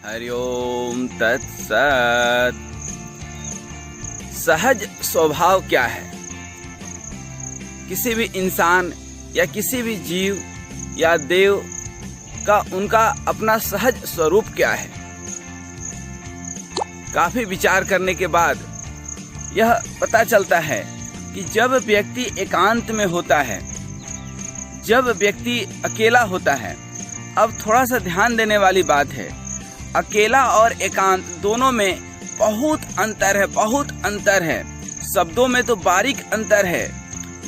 हरिओम तत्सत। सहज स्वभाव क्या है? किसी भी इंसान या किसी भी जीव या देव का उनका अपना सहज स्वरूप क्या है? काफी विचार करने के बाद यह पता चलता है कि जब व्यक्ति एकांत में होता है, जब व्यक्ति अकेला होता है, अब थोड़ा सा ध्यान देने वाली बात है, अकेला और एकांत दोनों में बहुत अंतर है, बहुत अंतर है। शब्दों में तो बारीक अंतर है,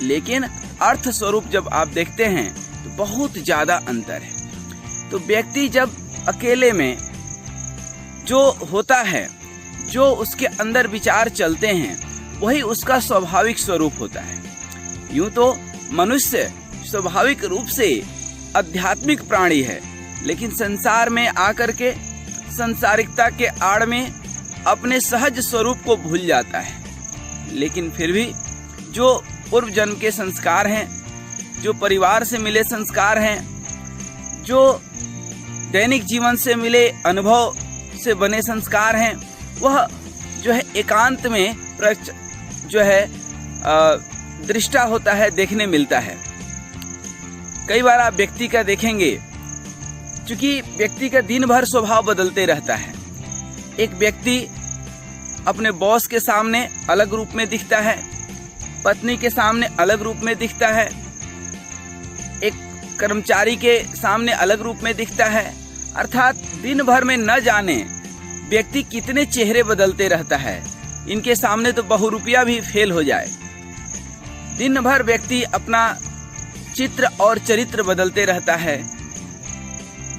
लेकिन अर्थ स्वरूप जब आप देखते हैं तो बहुत ज्यादा अंतर है। तो व्यक्ति जब अकेले में जो होता है, जो उसके अंदर विचार चलते हैं, वही उसका स्वाभाविक स्वरूप होता है। यूं तो मनुष्य स्वाभाविक रूप से आध्यात्मिक प्राणी है, लेकिन संसार में आकर के संसारिकता के आड़ में अपने सहज स्वरूप को भूल जाता है। लेकिन फिर भी जो पूर्व जन्म के संस्कार हैं, जो परिवार से मिले संस्कार हैं, जो दैनिक जीवन से मिले अनुभव से बने संस्कार हैं, वह जो है एकांत में जो है दृष्टा होता है, देखने मिलता है। कई बार आप व्यक्ति का देखेंगे, चूंकि व्यक्ति का दिन भर स्वभाव बदलते रहता है। एक व्यक्ति अपने बॉस के सामने अलग रूप में दिखता है, पत्नी के सामने अलग रूप में दिखता है, एक कर्मचारी के सामने अलग रूप में दिखता है। अर्थात दिन भर में न जाने व्यक्ति कितने चेहरे बदलते रहता है। इनके सामने तो बहुरूपिया भी फेल हो जाए। दिन भर व्यक्ति अपना चित्र और चरित्र बदलते रहता है,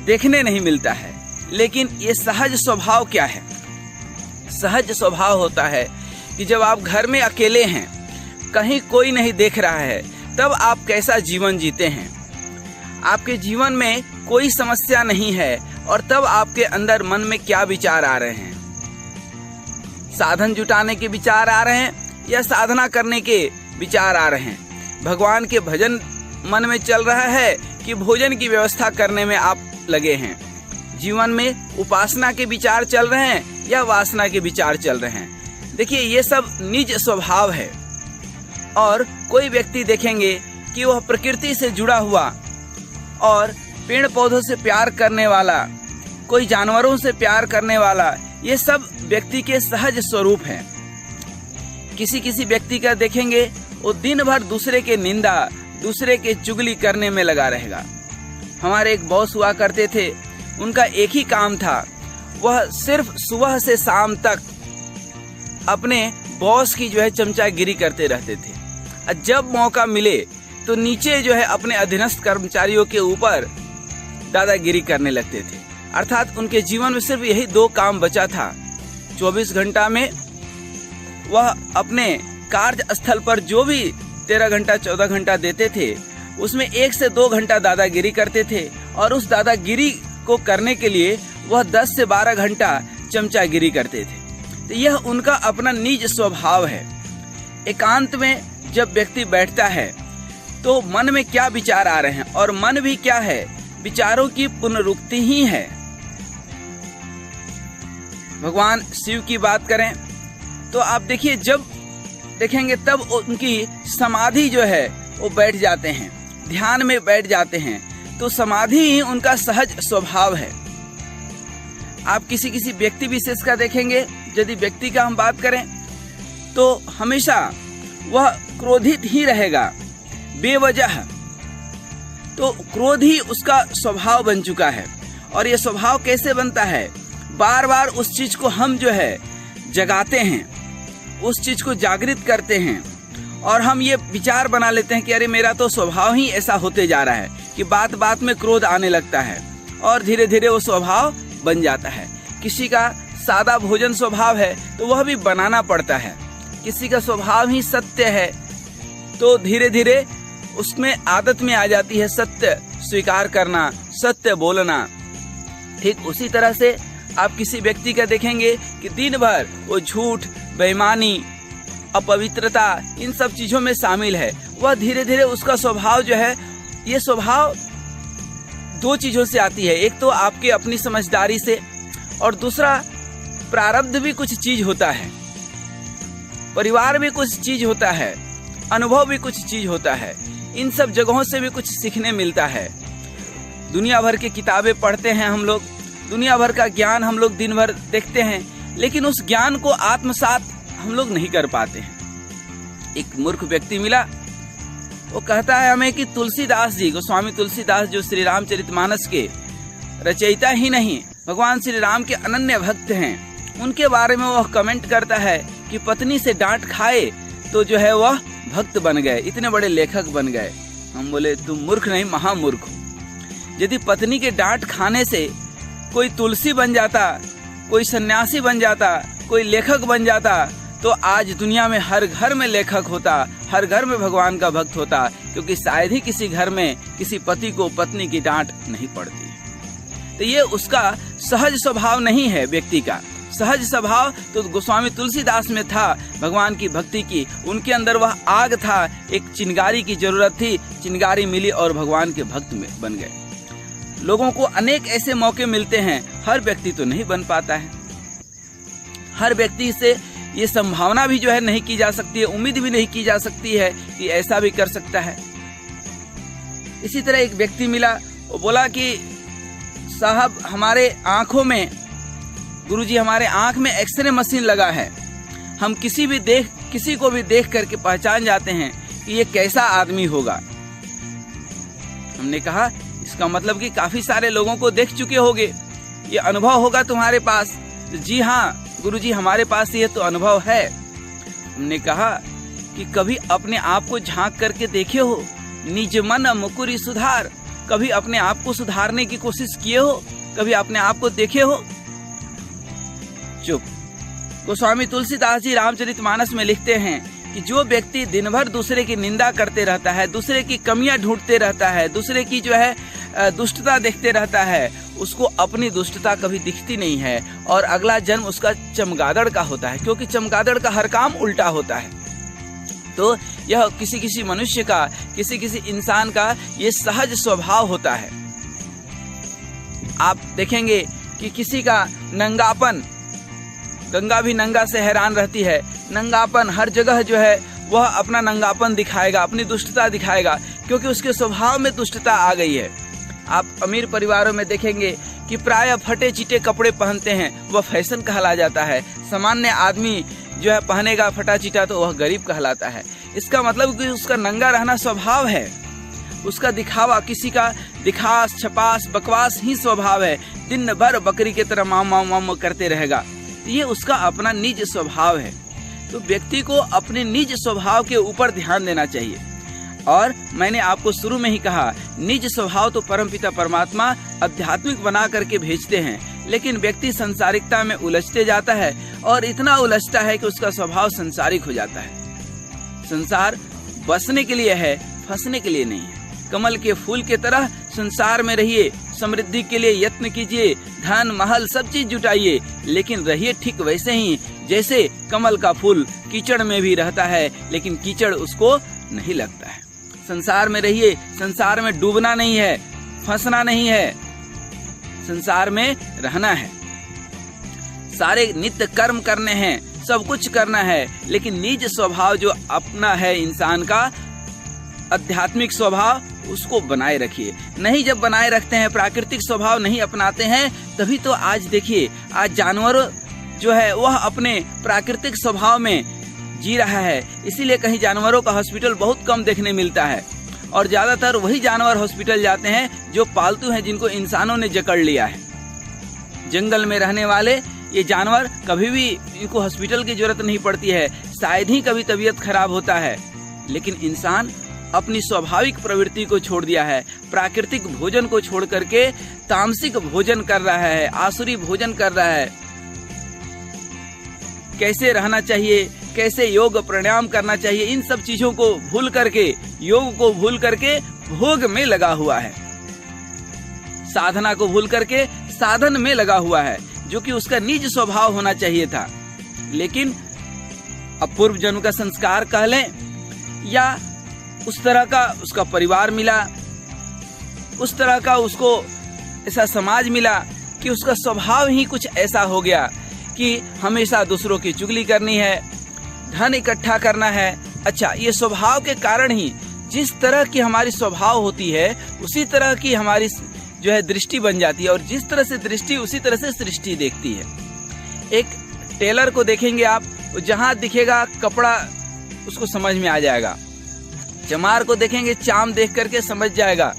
देखने नहीं मिलता है। लेकिन ये सहज स्वभाव क्या है? सहज स्वभाव होता है कि जब आप घर में अकेले हैं, कहीं कोई नहीं देख रहा है, तब आप कैसा जीवन जीते हैं। आपके जीवन में कोई समस्या नहीं है और तब आपके अंदर मन में क्या विचार आ रहे हैं? साधन जुटाने के विचार आ रहे हैं या साधना करने के विचार आ रहे हैं? भगवान के भजन मन में चल रहा है कि भोजन की व्यवस्था करने में आप लगे हैं? जीवन में उपासना के विचार चल रहे हैं या वासना के विचार चल रहे हैं? देखिए, ये सब निज स्वभाव है। और कोई व्यक्ति देखेंगे कि वह प्रकृति से जुड़ा हुआ और पेड़ पौधों से प्यार करने वाला, कोई जानवरों से प्यार करने वाला, ये सब व्यक्ति के सहज स्वरूप हैं। किसी किसी व्यक्ति का देखेंगे, वो दिन भर दूसरे के निंदा, दूसरे के चुगली करने में लगा रहेगा। हमारे एक बॉस हुआ करते थे, उनका एक ही काम था, वह सिर्फ सुबह से शाम तक अपने बॉस की जो है चमचागिरी करते रहते थे। और जब मौका मिले तो नीचे जो है अपने अधीनस्थ कर्मचारियों के ऊपर दादागिरी करने लगते थे। अर्थात उनके जीवन में सिर्फ यही दो काम बचा था। 24 घंटा में वह अपने कार्य स्थल पर जो भी 13 घंटा 14 घंटा देते थे, उसमें 1 से 2 घंटा दादागिरी करते थे। और उस दादागिरी को करने के लिए वह 10 से 12 घंटा चमचागिरी करते थे। तो यह उनका अपना निज स्वभाव है। एकांत में जब व्यक्ति बैठता है तो मन में क्या विचार आ रहे हैं, और मन भी क्या है? विचारों की पुनरुक्ति ही है। भगवान शिव की बात करें तो आप देखिए, जब देखेंगे तब उनकी समाधि जो है वो बैठ जाते हैं, ध्यान में बैठ जाते हैं। तो समाधि ही उनका सहज स्वभाव है। आप किसी किसी व्यक्ति विशेष का देखेंगे, यदि व्यक्ति का हम बात करें तो हमेशा वह क्रोधित ही रहेगा बेवजह। तो क्रोध ही उसका स्वभाव बन चुका है। और ये स्वभाव कैसे बनता है? बार बार उस चीज को हम जो है जगाते हैं, उस चीज को जागृत करते हैं, और हम ये विचार बना लेते हैं कि अरे मेरा तो स्वभाव ही ऐसा होते जा रहा है कि बात बात में क्रोध आने लगता है, और धीरे धीरे वो स्वभाव बन जाता है। किसी का सादा भोजन स्वभाव है तो वह भी बनाना पड़ता है। किसी का स्वभाव ही सत्य है तो धीरे धीरे उसमें आदत में आ जाती है सत्य स्वीकार करना, सत्य बोलना। ठीक उसी तरह से आप किसी व्यक्ति का देखेंगे कि दिन भर वो झूठ, बेईमानी, अपवित्रता, इन सब चीजों में शामिल है। वह धीरे धीरे उसका स्वभाव जो है, ये स्वभाव दो चीजों से आती है। एक तो आपके अपनी समझदारी से, और दूसरा प्रारब्ध भी कुछ चीज होता है, परिवार भी कुछ चीज होता है, अनुभव भी कुछ चीज होता है। इन सब जगहों से भी कुछ सीखने मिलता है। दुनिया भर की किताबें पढ़ते हैं हम लोग, दुनिया भर का ज्ञान हम लोग दिन भर देखते हैं, लेकिन उस ज्ञान को आत्मसात हम लोग नहीं कर पाते हैं। एक मूर्ख व्यक्ति मिला, वो कहता है हमें कि तुलसीदास जी, गोस्वामी तुलसीदास जो श्री रामचरितमानस के रचयिता ही नहीं, भगवान श्री राम के अनन्य भक्त हैं, उनके बारे में वह कमेंट करता है कि पत्नी से डांट खाए तो जो है वह भक्त बन गए, इतने बड़े लेखक बन गए। हम बोले तुम मूर्ख नहीं महामूर्ख हो। यदि पत्नी के डांट खाने से कोई तुलसी बन जाता, कोई सन्यासी बन जाता, कोई लेखक बन जाता, तो आज दुनिया में हर घर में लेखक होता, हर घर में भगवान का भक्त होता, क्योंकि शायद ही किसी घर में किसी पति को पत्नी की डांट नहीं पड़ती। तो ये उसका सहज स्वभाव नहीं है व्यक्ति का। सहज स्वभाव तो गोस्वामी तुलसीदास में था भगवान की भक्ति की, उनके अंदर वह आग था, एक चिंगारी की जरूरत थी, चिंगारी मिली और भगवान के भक्त में बन गए। लोगों को अनेक ऐसे मौके मिलते हैं, हर व्यक्ति तो नहीं बन पाता है। हर व्यक्ति से ये संभावना भी जो है नहीं की जा सकती है, उम्मीद भी नहीं की जा सकती है कि ऐसा भी कर सकता है। इसी तरह एक व्यक्ति मिला, वो बोला कि साहब हमारे आंखों में, गुरुजी हमारे आंख में एक्सरे मशीन लगा है, हम किसी को भी देख करके पहचान जाते हैं कि ये कैसा आदमी होगा। हमने कहा इसका मतलब कि काफी सारे लोगों को देख चुके होगे, ये अनुभव होगा तुम्हारे पास। तो जी हाँ गुरुजी हमारे पास ये तो अनुभव है। हमने कहा कि कभी अपने आप को झांक करके देखे हो, निज मन मुकुरी सुधार, कभी अपने आप को सुधारने की कोशिश किए हो, कभी अपने आप को देखे हो? चुप। गोस्वामी तुलसीदास जी रामचरितमानस में लिखते हैं कि जो व्यक्ति दिन भर दूसरे की निंदा करते रहता है, दूसरे की कमियां ढूंढते रहता है, दूसरे की जो है दुष्टता देखते रहता है, उसको अपनी दुष्टता कभी दिखती नहीं है और अगला जन्म उसका चमगादड़ का होता है, क्योंकि चमगादड़ का हर काम उल्टा होता है। तो यह किसी मनुष्य का, किसी इंसान का ये सहज स्वभाव होता है। आप देखेंगे कि किसी का नंगापन, गंगा भी नंगा से हैरान रहती है, नंगापन हर जगह जो है वह अपना नंगापन दिखाएगा, अपनी दुष्टता दिखाएगा, क्योंकि उसके स्वभाव में दुष्टता आ गई है। आप अमीर परिवारों में देखेंगे कि प्राय फटे चिटे कपड़े पहनते हैं, वह फैशन कहला जाता है। सामान्य आदमी जो है पहनेगा फटा चिटा तो वह गरीब कहलाता है। इसका मतलब कि उसका नंगा रहना स्वभाव है, उसका दिखावा, किसी का दिखास छपास बकवास ही स्वभाव है। दिन भर बकरी की तरह माम करते रहेगा, ये उसका अपना निज स्वभाव है। तो व्यक्ति को अपने निज स्वभाव के ऊपर ध्यान देना चाहिए। और मैंने आपको शुरू में ही कहा, निज स्वभाव तो परमपिता परमात्मा आध्यात्मिक बना करके भेजते हैं, लेकिन व्यक्ति संसारिकता में उलझते जाता है और इतना उलझता है कि उसका स्वभाव संसारिक हो जाता है। संसार बसने के लिए है, फंसने के लिए नहीं है। कमल के फूल के तरह संसार में रहिए, समृद्धि के लिए यत्न कीजिए, धन महल सब चीज जुटाइए, लेकिन रहिए ठीक वैसे ही जैसे कमल का फूल कीचड़ में भी रहता है, लेकिन कीचड़ उसको नहीं लगता है। संसार में रहिए, संसार में डूबना नहीं है, फंसना नहीं है, संसार में रहना है। सारे नित्य कर्म करने हैं, सब कुछ करना है, लेकिन निज स्वभाव जो अपना है इंसान का, आध्यात्मिक स्वभाव, उसको बनाए रखिए। नहीं जब बनाए रखते हैं, प्राकृतिक स्वभाव नहीं अपनाते हैं, तभी तो आज देखिए, आज जानवर जो है वह अपने प्राकृतिक स्वभाव में जी रहा है। इसीलिए कहीं जानवरों का हॉस्पिटल बहुत कम देखने मिलता है और ज्यादातर वही जानवर हॉस्पिटल जाते हैं जो पालतू हैं, जिनको इंसानों ने जकड़ लिया है। जंगल में रहने वाले ये जानवर कभी भी इनको हॉस्पिटल की जरूरत नहीं पड़ती है, शायद ही कभी तबीयत खराब होता है। लेकिन इंसान अपनी स्वाभाविक प्रवृत्ति को छोड़ दिया है, प्राकृतिक भोजन को छोड़ करके तामसिक भोजन कर रहा है, आसुरी भोजन कर रहा है। कैसे रहना चाहिए, कैसे योग प्राणायाम करना चाहिए, इन सब चीजों को भूल करके, योग को भूल करके भोग में लगा हुआ है, साधना को भूल करके साधन में लगा हुआ है, जो कि उसका निज स्वभाव होना चाहिए था। लेकिन अपूर्व जन्म का संस्कार कह लें या उस तरह का उसका परिवार मिला, उस तरह का उसको ऐसा समाज मिला कि उसका स्वभाव ही कुछ ऐसा हो गया कि हमेशा दूसरों की चुगली करनी है, धन इकट्ठा करना है। अच्छा, ये स्वभाव के कारण ही जिस तरह की हमारी स्वभाव होती है उसी तरह की हमारी जो है दृष्टि बन जाती है, और जिस तरह से दृष्टि उसी तरह से सृष्टि देखती है। एक टेलर को देखेंगे आप, जहां दिखेगा कपड़ा उसको समझ में आ जाएगा। चमार को देखेंगे, चाम देख करके समझ जाएगा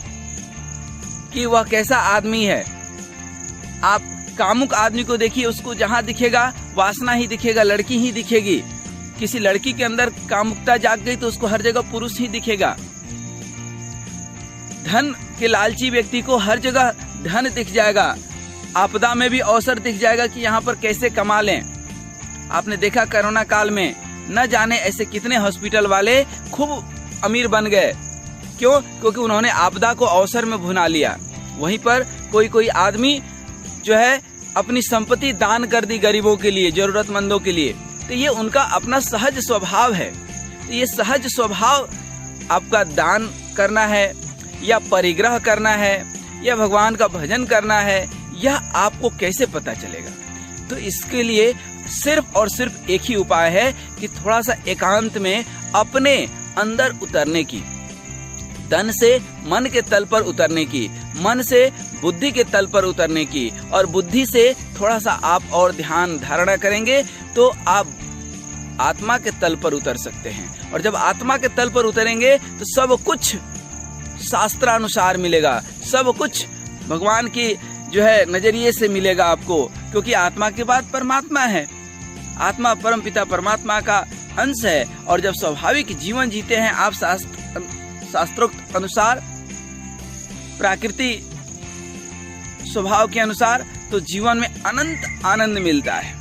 कि वह कैसा आदमी है। आप कामुक आदमी को देखिए, उसको जहां दिखेगा वासना ही दिखेगा, लड़की ही दिखेगी। किसी लड़की के अंदर कामुकता जाग गई तो उसको हर जगह पुरुष ही दिखेगा। धन के लालची व्यक्ति को हर जगह धन दिख जाएगा, आपदा में भी अवसर दिख जाएगा कि यहाँ पर कैसे कमा लें। आपने देखा कोरोना काल में न जाने ऐसे कितने हॉस्पिटल वाले खूब अमीर बन गए। क्यों? क्योंकि उन्होंने आपदा को अवसर में भुना लिया। वहीं पर कोई आदमी जो है अपनी संपत्ति दान कर दी गरीबों के लिए, जरूरतमंदों के लिए। तो ये उनका अपना सहज स्वभाव है। तो ये सहज स्वभाव आपका दान करना है या परिग्रह करना है या भगवान का भजन करना है, यह आपको कैसे पता चलेगा? तो इसके लिए सिर्फ और सिर्फ एक ही उपाय है कि थोड़ा सा एकांत में अपने अंदर उतरने की, तन से मन के तल पर उतरने की, मन से बुद्धि के तल पर उतरने की, और बुद्धि से थोड़ा सा आप और ध्यान धारणा करेंगे तो आप आत्मा के तल पर उतर सकते हैं। और जब आत्मा के तल पर उतरेंगे तो सब कुछ शास्त्रानुसार मिलेगा, सब कुछ भगवान की जो है नजरिए से मिलेगा आपको, क्योंकि आत्मा के बाद परमात्मा है। आत्मा परम पिता परमात्मा का अंश है। और जब स्वाभाविक जीवन जीते हैं आप शास्त्रोक्त अनुसार, प्रकृति स्वभाव के अनुसार, तो जीवन में अनंत आनंद मिलता है,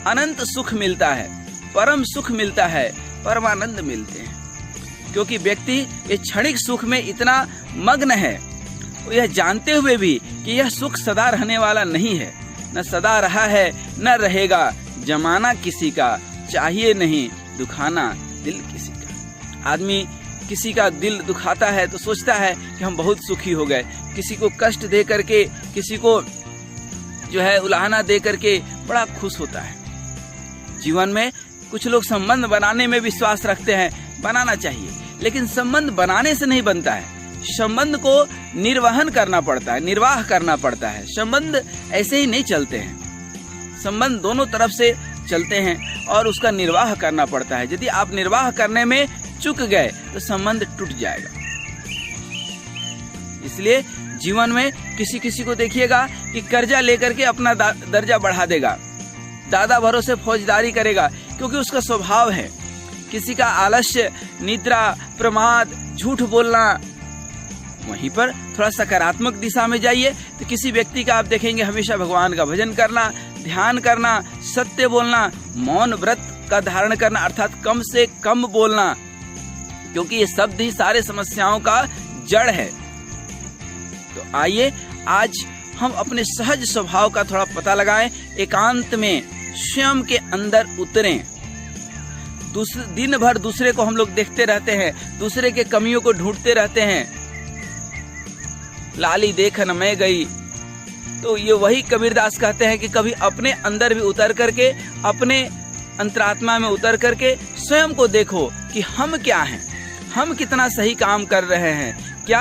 अनंत सुख मिलता है, परम सुख मिलता है, परमानंद मिलते हैं। क्योंकि व्यक्ति ये क्षणिक सुख में इतना मग्न है, यह जानते हुए भी कि यह सुख सदा रहने वाला नहीं है, न सदा रहा है न रहेगा। जमाना किसी का चाहिए नहीं, दुखाना दिल किसी का। आदमी किसी का दिल दुखाता है तो सोचता है कि हम बहुत सुखी हो गए। किसी को कष्ट दे करके, किसी को जो है उलाहना दे करके बड़ा खुश होता है। जीवन में कुछ लोग संबंध बनाने में विश्वास रखते हैं, बनाना चाहिए, लेकिन संबंध बनाने से नहीं बनता है। संबंध को निर्वहन करना पड़ता है, निर्वाह करना पड़ता है। संबंध ऐसे ही नहीं चलते हैं, संबंध दोनों तरफ से चलते हैं और उसका निर्वाह करना पड़ता है। यदि आप निर्वाह करने में चूक गए तो संबंध टूट जाएगा। इसलिए जीवन में किसी को देखिएगा कि कर्जा लेकर के अपना दर्जा बढ़ा देगा, दादा भरोसे फौजदारी करेगा, क्योंकि उसका स्वभाव है। किसी का आलस्य, निद्रा, प्रमाद, झूठ बोलना। वहीं पर थोड़ा सकारात्मक दिशा में जाइए तो किसी व्यक्ति का आप देखेंगे हमेशा भगवान का भजन करना, ध्यान करना, सत्य बोलना, मौन व्रत का धारण करना, अर्थात कम से कम बोलना, क्योंकि ये शब्द ही सारे समस्याओं का जड़ है। तो आइए आज हम अपने सहज स्वभाव का थोड़ा पता लगाएं, एकांत में स्वयं के अंदर उतरें। दिन भर दूसरे को हम लोग देखते रहते हैं, दूसरे के कमियों को ढूंढते रहते हैं। लाली देख न मैं गई, तो ये वही कबीरदास कहते हैं कि कभी अपने अंदर भी उतर करके, अपने अंतरात्मा में उतर करके स्वयं को देखो कि हम क्या हैं, हम कितना सही काम कर रहे हैं, क्या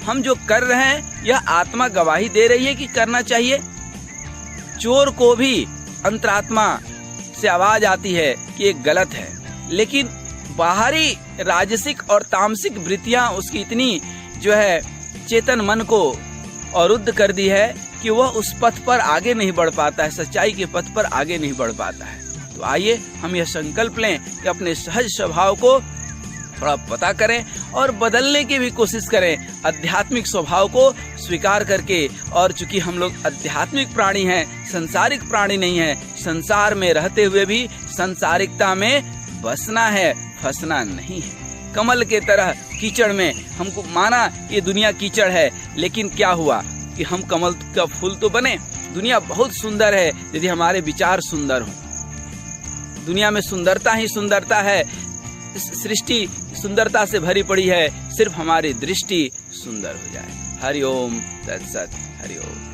हम जो कर रहे हैं यह आत्मा गवाही दे रही है कि करना चाहिए। चोर को भी अंतरात्मा से आवाज आती है कि ये गलत है, लेकिन बाहरी राजसिक और तामसिक वृत्तियां उसकी इतनी जो है चेतन मन को अवरुद्ध कर दी है कि वह उस पथ पर आगे नहीं बढ़ पाता है, सच्चाई के पथ पर आगे नहीं बढ़ पाता है। तो आइए हम यह संकल्प लें कि अपने सहज स्वभाव को थोड़ा पता करें और बदलने की भी कोशिश करें, आध्यात्मिक स्वभाव को स्वीकार करके। और चूंकि हम लोग आध्यात्मिक प्राणी हैं, संसारिक प्राणी नहीं हैं, संसार में रहते हुए भी संसारिकता में बसना है, फंसना नहीं है। कमल के तरह कीचड़ में हमको माना ये दुनिया कीचड़ है, लेकिन क्या हुआ कि हम कमल का फूल तो बने। दुनिया बहुत सुंदर है यदि हमारे विचार सुंदर हों। दुनिया में सुंदरता ही सुंदरता है, सृष्टि सुंदरता से भरी पड़ी है, सिर्फ हमारी दृष्टि सुंदर हो जाए। हरि ओम तत्सत। हरि ओम।